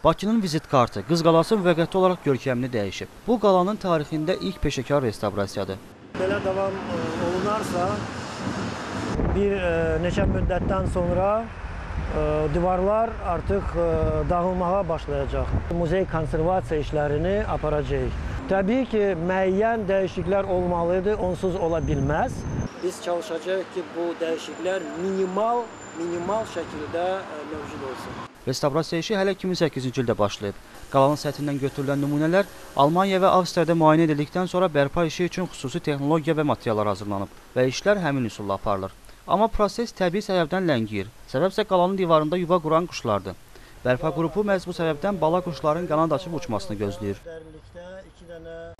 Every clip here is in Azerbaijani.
Bakının vizit kartı Qız qalası müvəqqəti olaraq görkəmini dəyişib. Bu qalanın tarixində ilk peşəkar restavrasiyadır. Belə davam olunarsa, bir neçə müddətdən sonra divarlar artıq dağılmağa başlayacaq. Muzey konservasiya işlərini aparacaq. Təbii ki, müəyyən dəyişikliklər olmalıdır, onsuz ola bilməz. Biz çalışacağıq ki, bu dəyişikliklər minimal şəkildə mövcud olsun. Restavrasiya işi hələ 2008-ci ildə başlayıb. Qalanın səthindən götürülən nümunələr Almaniya və Avstriyada müayinə edildikdən sonra bərpa işi üçün xüsusi texnologiya və materiallar hazırlanıb və işlər həmin üsulla aparılır. Amma proses təbii səbəbdən ləngiyir. Səbəb isə qalanın divarında yuva quran quşlardır. Bərpa qrupu məhz bu səbəbdən bala quşların qanad açıb uçmasını gözləyir.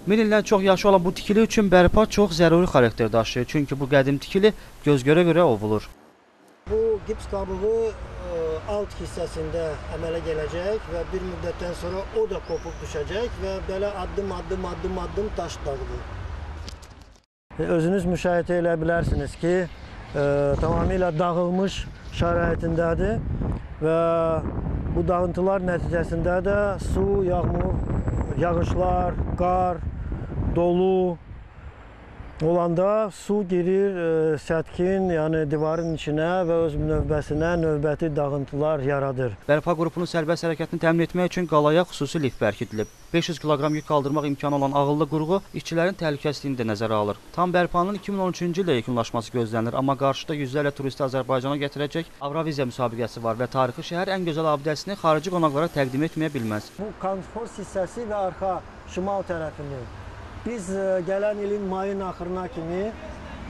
1000 ildən çox yaşı olan bu tikili üçün bərpa çox zəruri xarakter daşıyır. Çünki bu qədim tikili göz görə ovulur. Bu gips qabığı alt hissəsində əmələ gələcək və bir müddətdən sonra o da qopub düşəcək və belə addım daş dağılır. Özünüz müşahidə elə bilərsiniz ki, tamamilə dağılmış şəraitindədir və bu dağıntılar nəticəsində də su, yağışlar, qar, dolu olanda su girir sətkin, yəni divarın içinə və öz növbəsinə növbəti dağıntılar yaradır. Bərpa qrupunun sərbəst hərəkətini təmin etmək üçün qalaya xüsusi lif bərkidilib. 500 kiloqram yük qaldırmaq imkanı olan ağıllı qurğu işçilərin təhlükəsizliyini də nəzərə alır. Tam bərpanın 2013-cü ildə yekunlaşması gözlənilir, amma qarşıda yüzlərlə turisti Azərbaycana gətirəcək Avroviziya müsabiqəsi var və tarixi şəhər ən gözəl abidəsini xarici qonaqlara təqdim etməyə bilməz. Bu konfors hissəsi və arxa şimal tərəfini biz gələn ilin mayın axırına kimi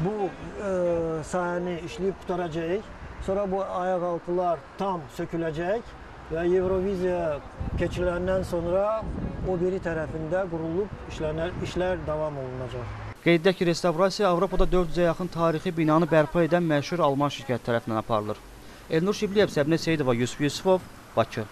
bu sahəni işləyib qutaracağıq. Sonra bu ayaqaltılar tam söküləcək və Avroviziya keçiləndən sonra o biri tərəfində qurulub işlər davam olunacaq. Qeyd edək ki, restavrasiya Avropada 400-ə yaxın tarixi binanı bərpa edən məşhur Alman şirkəti tərəfindən aparılır. Elnur Şibliyev, Səbinə Seyidova, Yusuf Yusufov, Bakı.